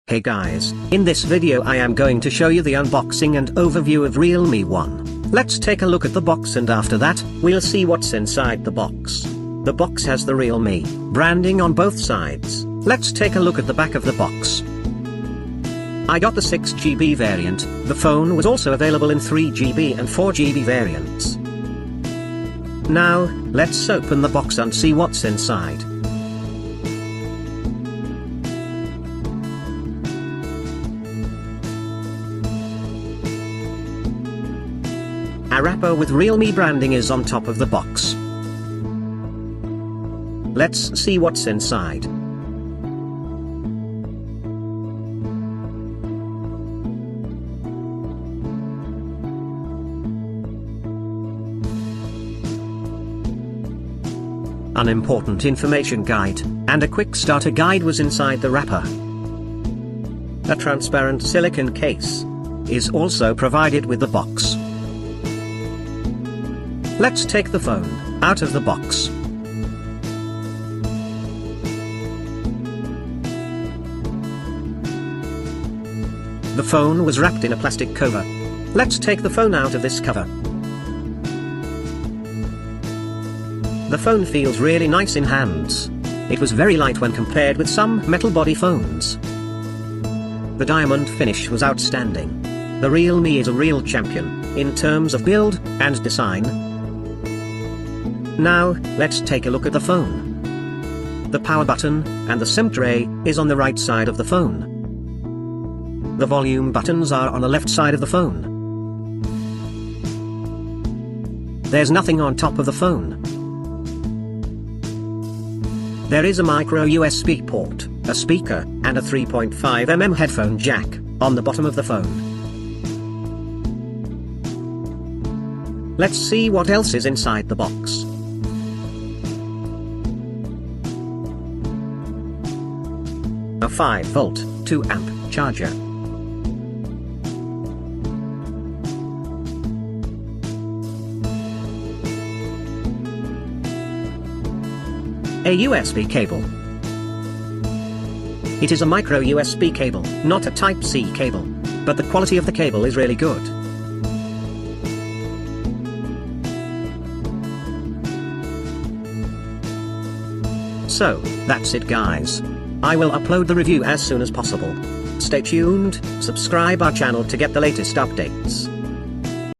Hey guys, in this video I am going to show you the unboxing and overview of RealMe 1. Let's take a look at the box and after that, we'll see what's inside the box. The box has the RealMe branding on both sides. Let's take a look at the back of the box. I got the 6GB variant. The phone was also available in 3GB and 4GB variants. Now, let's open the box and see what's inside. A wrapper with RealMe branding is on top of the box. Let's see what's inside. An important information guide, and a quick starter guide was inside the wrapper. A transparent silicone case is also provided with the box. Let's take the phone out of the box. The phone was wrapped in a plastic cover. Let's take the phone out of this cover. The phone feels really nice in hands. It was very light when compared with some metal body phones. The diamond finish was outstanding. The RealMe is a real champion in terms of build and design. Now, let's take a look at the phone. The power button and the SIM tray is on the right side of the phone. The volume buttons are on the left side of the phone. There's nothing on top of the phone. There is a micro USB port, a speaker, and a 3.5mm headphone jack on the bottom of the phone. Let's see what else is inside the box. A 5V 2A charger. A USB cable. It is a micro USB cable, not a Type-C cable, but the quality of the cable is really good. So, that's it guys. I will upload the review as soon as possible. Stay tuned, subscribe our channel to get the latest updates.